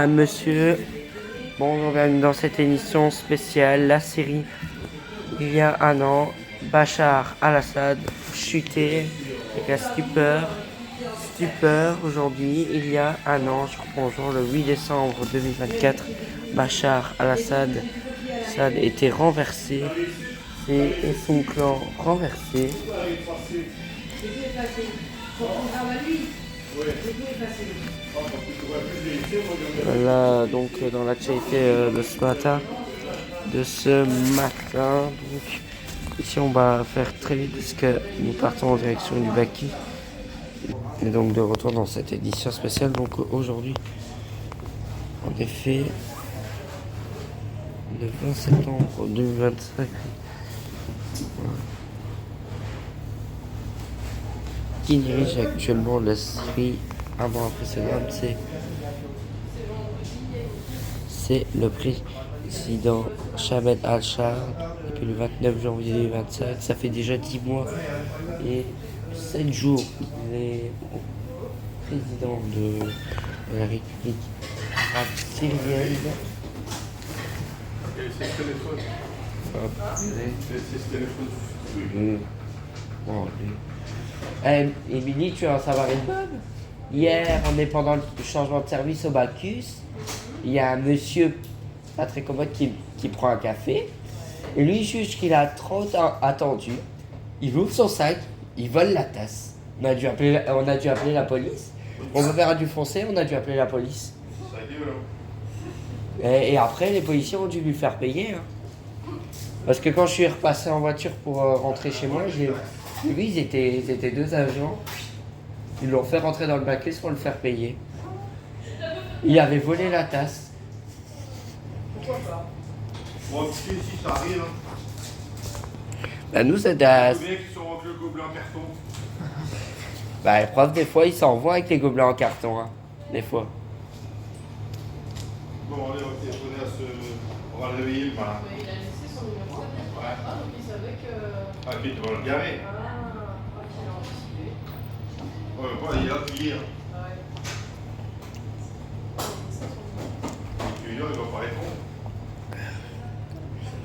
Monsieur, bonjour, bienvenue dans cette émission spéciale, la Syrie. Il y a un an, Bachar al-Assad chuté avec la stupeur. Aujourd'hui, il y a un an, bonjour, le 8 décembre 2024, Bachar al-Assad était renversé et son clan renversé. Voilà, donc dans l'actualité de ce matin, donc ici on va faire très vite parce que nous partons en direction du Baki. Et donc de retour dans cette édition spéciale. Donc aujourd'hui, en effet, le 20 septembre 2025. Voilà. Qui dirige actuellement la Syrie avant après ce drame, c'est le président Ahmed al-Shara depuis le 29 janvier 2025. Ça fait déjà 10 mois et 7 jours qu'il est président de la République arabe syrienne. Émilie, tu veux en savoir une bonne? Hier, on est pendant le changement de service au Bacchus. Il y a un monsieur pas très commode qui prend un café. Et lui, il juge qu'il a trop attendu. Il ouvre son sac, il vole la tasse. On a dû appeler la police. On veut faire du foncé, on a dû appeler la police. Et après, les policiers ont dû lui faire payer. Hein. Parce que quand je suis repassé en voiture pour rentrer chez moi, lui, ils étaient deux agents. Ils l'ont fait rentrer dans le Bacchus pour le faire payer. Il avait volé la tasse. Pourquoi pas? Bon, si ça arrive. Bah, nous, c'est des. Les mecs qui sont remplis de gobelets en carton. Bah, les profs, des fois, ils s'envoient avec les gobelets en carton. Hein. Des fois. Bon, allez, on va téléphoner à ce. On va le réveiller le matin. Mais il a laissé son numéro. Ouais. Ah, donc il savait que. Ah, puis tu vas le garer. Ah, qu'il a anticipé. Ouais, mais il a appuyé. Hein. Ouais. Et puis, il va pas répondre.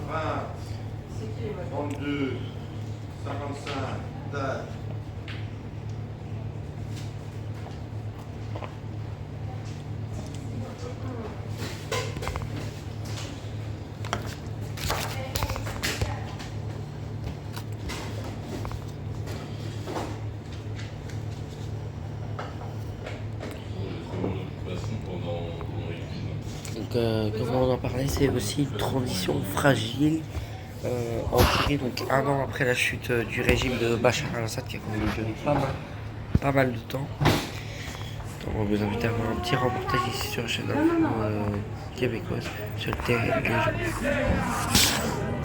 20, C'est qui les voitures? 32, 55, tac. Donc, comme on en parlait, c'est aussi une transition fragile en Syrie, donc un an après la chute du régime de Bachar al-Assad qui a quand même duré pas mal de temps. Donc, on vous invite à voir un petit reportage ici sur la chaîne québécoise sur le terrain des gens.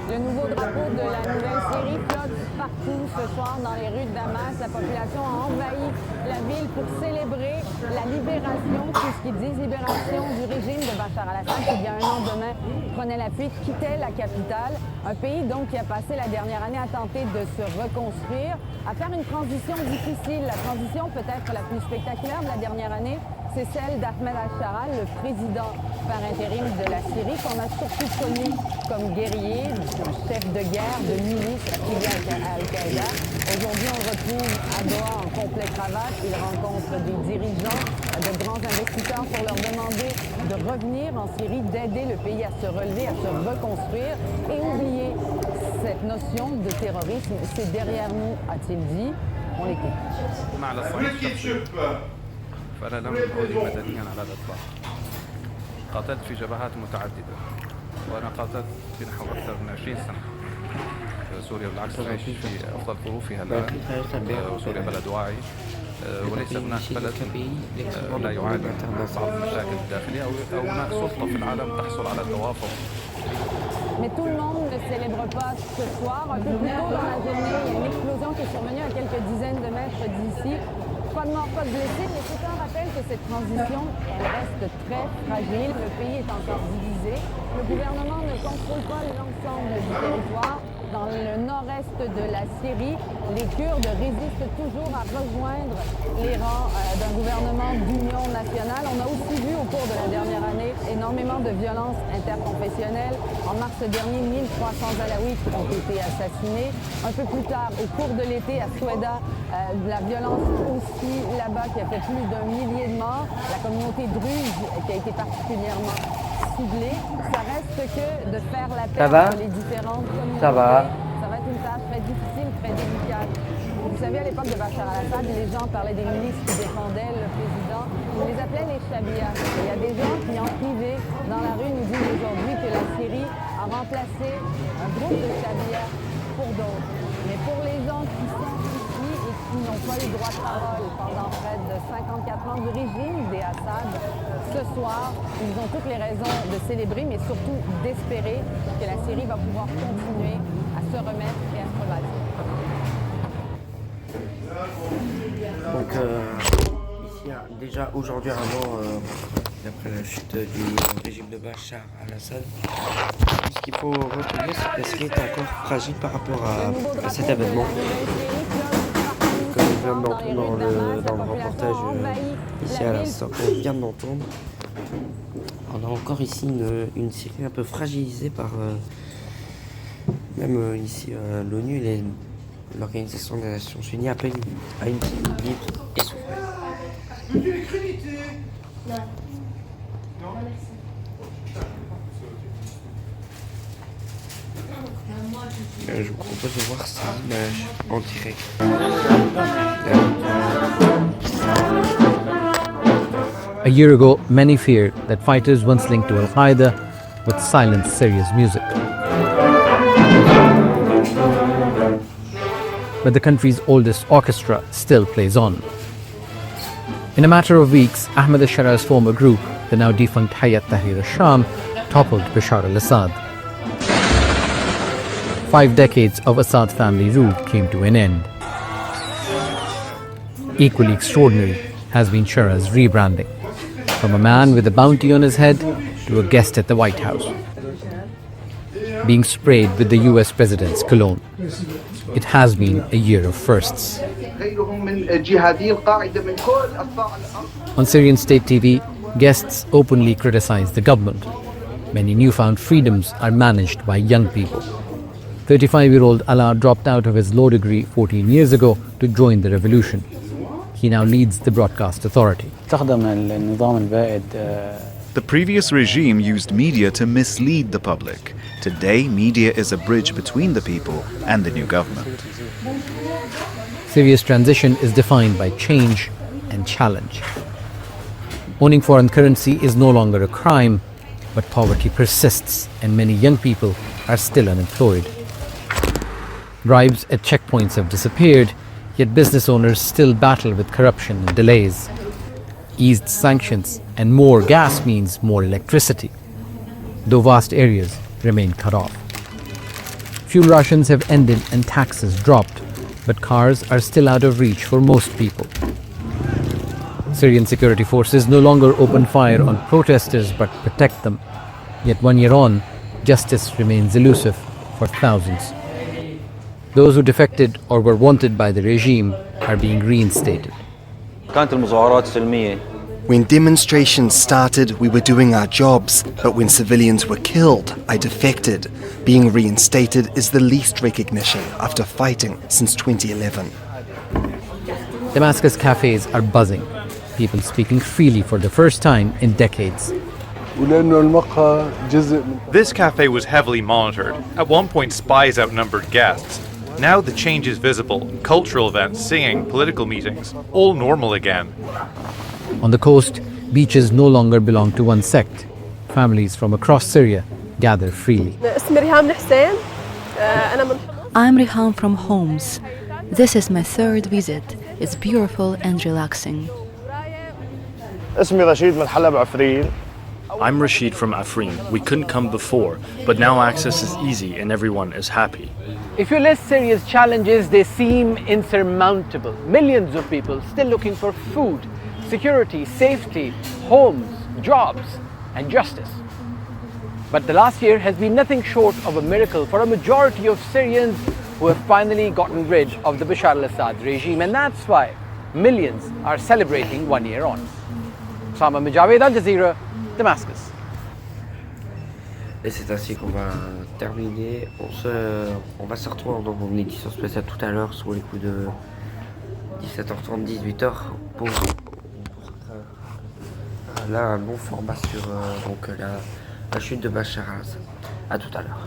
Le nouveau drapeau de la Nouvelle-Syrie flotte partout ce soir dans les rues de Damas. La population a envahi la ville pour célébrer la libération, tout ce qui dit libération du régime de Bachar al-Assad qui, il y a un an demain, prenait la fuite, quittait la capitale. Un pays donc qui a passé la dernière année à tenter de se reconstruire, à faire une transition difficile. La transition peut-être la plus spectaculaire de la dernière année, c'est celle d'Ahmed al-Shara, le président par intérim de la Syrie, qu'on a surtout connu comme guerrier, chef de guerre, de milice affilié à Al-Qaïda. Aujourd'hui, on le retrouve à Doha en complet cravate. Il rencontre des dirigeants, de grands investisseurs pour leur demander de revenir en Syrie, d'aider le pays à se relever, à se reconstruire et oublier cette notion de terrorisme. C'est derrière nous, a-t-il dit. On l'écoute. فأنا لم أعود مدنيا على الإطلاق. قاتلت في جبهات متعددة وأنا قاتلت في نحو أكثر من 20 سنة. سوريا بالعكس تعيش في أفضل ظروفها الآن وسوريا بلد واعي وليس هناك بلد لا يعاني من بعض المشاكل الداخلية أو هناك سلطة في العالم تحصل على التوافق. Mais tout le monde ne célèbre pas ce soir. Un peu plus tôt dans la journée, il y a une explosion qui est survenue à quelques dizaines de mètres d'ici. Pas de morts, pas de blessés, mais c'est un rappel que cette transition, elle reste très fragile. Le pays est encore divisé. Le gouvernement ne contrôle pas l'ensemble du territoire. Dans le nord-est de la Syrie, les Kurdes résistent toujours à rejoindre les rangs d'un gouvernement d'union nationale. On a aussi vu au cours de la dernière année énormément de violences interconfessionnelles. En mars dernier, 1300 Alaouites ont été assassinés. Un peu plus tard, au cours de l'été, à Soueda, la violence aussi là-bas qui a fait plus d'1 millier de morts. La communauté druze qui a été particulièrement ciblée. Ça reste que de faire la paix entre les différentes communautés. Ça va. Ça va être une tâche très difficile, très délicate. Vous savez, à l'époque de Bachar al-Assad, les gens parlaient des milices qui défendaient le président. Ils les appelaient les Shabias. Il y a des gens qui, en privé, dans la rue, nous disent aujourd'hui que la Syrie a remplacé un groupe de Shabias pour d'autres. Mais pour les gens qui sont ici et qui n'ont pas eu droit de parole pendant près de 54 ans du régime des Assad, ce soir, ils ont toutes les raisons de célébrer, mais surtout d'espérer que la Syrie va pouvoir continuer à se remettre et à se rebâtir. Donc ici, déjà aujourd'hui, d'après la chute du régime de Bachar al-Assad, ce qu'il faut retenir, c'est que la Syrie est encore fragile par rapport à cet événement. Comme on vient d'entendre dans le reportage ici à l'instant, on vient d'entendre, on a encore ici une Syrie un peu fragilisée par même ici l'ONU et l'Organisation des Nations Unies appelle à une libre et souveraine. Je vous propose de voir ces images en direct. A year ago, many feared that fighters once linked to Al-Qaeda would silence Syria's music. But the country's oldest orchestra still plays on. In a matter of weeks, Ahmed al-Shara's former group, the now defunct Hayat Tahrir al-Sham, toppled Bashar al-Assad. 5 decades of Assad family rule came to an end. Equally extraordinary has been Shara's rebranding, from a man with a bounty on his head to a guest at the White House, being sprayed with the US president's cologne. It has been a year of firsts. On Syrian state TV, guests openly criticize the government. Many newfound freedoms are managed by young people. 35-year-old Alaa dropped out of his law degree 14 years ago to join the revolution. He now leads the broadcast authority. The previous regime used media to mislead the public. Today, media is a bridge between the people and the new government. Syria's transition is defined by change and challenge. Owning foreign currency is no longer a crime, but poverty persists and many young people are still unemployed. Bribes at checkpoints have disappeared, yet business owners still battle with corruption and delays. Eased sanctions and more gas means more electricity, though vast areas remain cut off. Fuel rations have ended and taxes dropped, but cars are still out of reach for most people. Syrian security forces no longer open fire on protesters but protect them. Yet 1 year on, justice remains elusive for thousands. Those who defected or were wanted by the regime are being reinstated. When demonstrations started, we were doing our jobs, but when civilians were killed, I defected. Being reinstated is the least recognition after fighting since 2011. Damascus cafes are buzzing, people speaking freely for the first time in decades. This cafe was heavily monitored. At one point, spies outnumbered guests. Now the change is visible. Cultural events, singing, political meetings, all normal again. On the coast, beaches no longer belong to one sect. Families from across Syria gather freely. I'm Rihan from Homs. This is my third visit. It's beautiful and relaxing. I'm Rashid from Afrin. We couldn't come before, but now access is easy and everyone is happy. If you list Syria's challenges, they seem insurmountable. Millions of people still looking for food, security, safety, homes, jobs, and justice. But the last year has been nothing short of a miracle for a majority of Syrians who have finally gotten rid of the Bashar al-Assad regime, and that's why millions are celebrating 1 year on. Osama Mujawed, Al Jazeera, Damascus. Et c'est ainsi qu'on va terminer. On va se retrouver dans une édition spéciale tout à l'heure sur les coups de 17h30, 18h pour là un bon format sur la chute de Bachar al-Assad. A tout à l'heure.